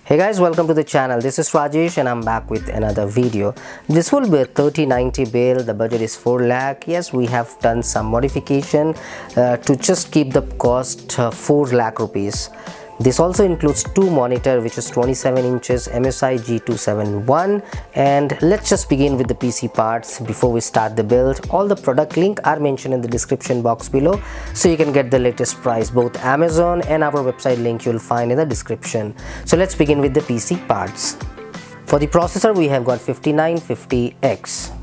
Hey guys, welcome to the channel. This is Rajesh and I'm back with another video. This will be a 3090 build. The budget is 4 lakh. Yes, we have done some modification to just keep the cost 4 lakh rupees. This also includes two monitor, which is 27 inches MSI G271. And let's just begin with the PC parts before we start the build. All the product link are mentioned in the description box below, so you can get the latest price. Both Amazon and our website link you'll find in the description. So let's begin with the PC parts. For the processor, we have got 5950X.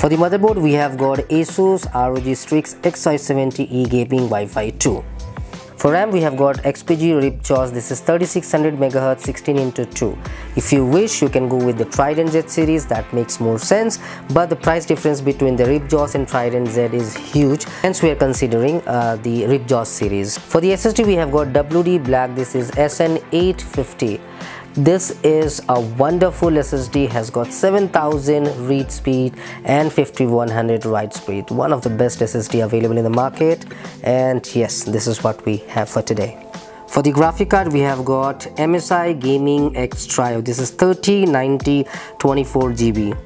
For the motherboard, we have got Asus ROG Strix X570E Gaming Wi-Fi 2. For RAM, we have got XPG Ripjaws. This is 3600 MHz 16x2. If you wish, you can go with the Trident Z series. That makes more sense, but the price difference between the Ripjaws and Trident Z is huge, hence we are considering the Ripjaws series. For the SSD, we have got WD Black. This is SN850. This is a wonderful SSD, has got 7000 read speed and 5100 write speed. One of the best SSD available in the market, and yes, this is what we have for today. For the graphic card, we have got MSI Gaming X Trio. This is 3090 24GB.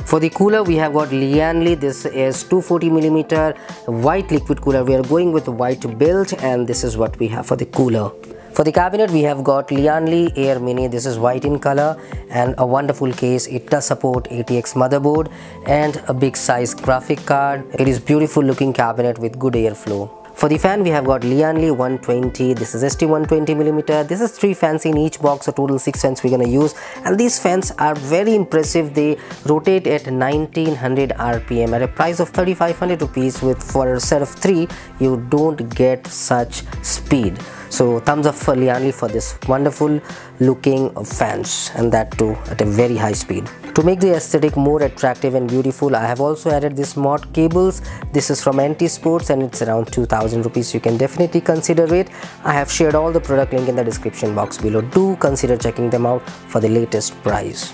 For the cooler, we have got Lianli. This is 240mm white liquid cooler. We are going with white build, and this is what we have for the cooler. For the cabinet, we have got Lianli Air Mini. This is white in color and a wonderful case. It does support ATX motherboard and a big size graphic card. It is beautiful looking cabinet with good airflow. For the fan, we have got Lianli 120. This is ST 120mm. This is 3 fans in each box, so total 6 fans we're gonna use. And these fans are very impressive. They rotate at 1900 RPM at a price of 3500 rupees. For a set of 3, you don't get such speed. So thumbs up for Lianli for this wonderful looking fans, and that too at a very high speed. To make the aesthetic more attractive and beautiful, I have also added this mod cables. This is from NT Sports and it's around 2000 rupees. You can definitely consider it. I have shared all the product link in the description box below. Do consider checking them out for the latest price.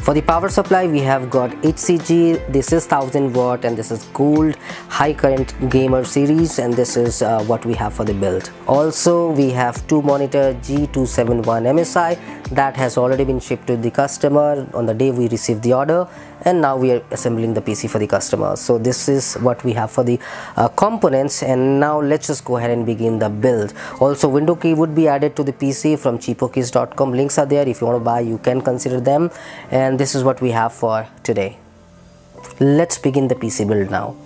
For the power supply, we have got HCG. This is 1000 watt and this is gold high current gamer series, and this is what we have for the build. Also, we have two monitor G271 MSI that has already been shipped to the customer on the day we received the order, and now we are assembling the PC for the customer. So this is what we have for the components, and now let's just go ahead and begin the build. Also, window key would be added to the PC from cheapokeys.com. Links are there. If you want to buy, you can consider them. And this is what we have for today. Let's begin the PC build now.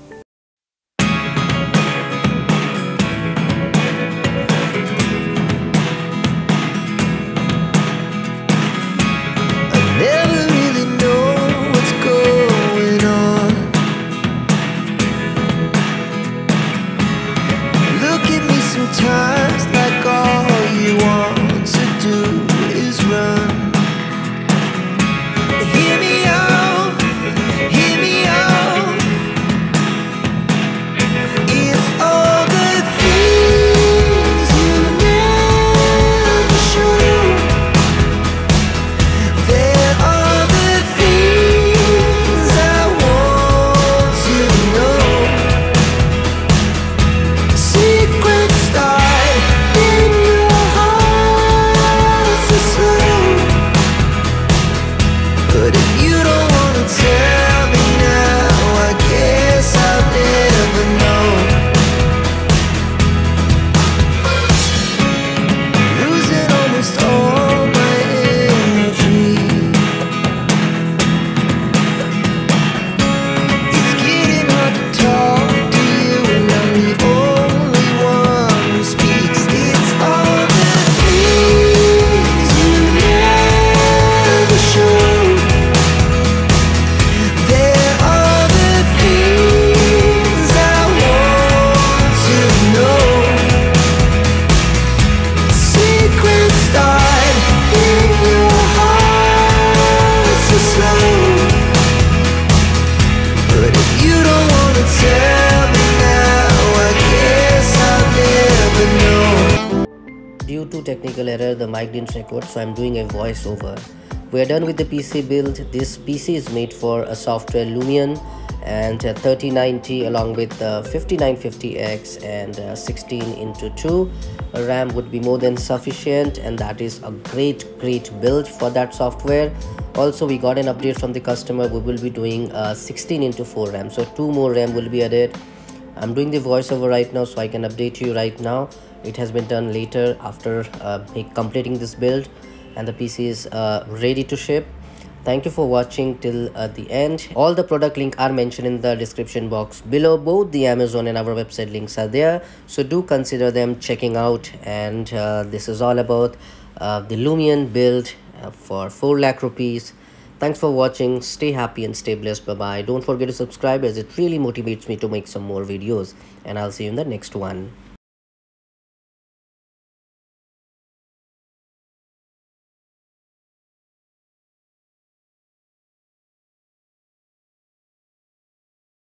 Due to technical error, the mic didn't record, so I'm doing a voiceover. We are done with the PC build. This PC is made for a software Lumion, and 3090 along with 5950X and 16 into 2 RAM would be more than sufficient, and that is a great build for that software. Also, we got an update from the customer. We will be doing 16 into 4 RAM, so 2 more RAM will be added. I'm doing the voiceover right now, so I can update you right now. It has been done later after completing this build, and the PC is ready to ship. Thank you for watching till the end. All the product link are mentioned in the description box below. Both the Amazon and our website links are there, so do consider them checking out. And this is all about the Lumion build for 4 lakh rupees. Thanks for watching. Stay happy and stay blessed. Bye bye. Don't forget to subscribe, as it really motivates me to make some more videos, and I'll see you in the next one.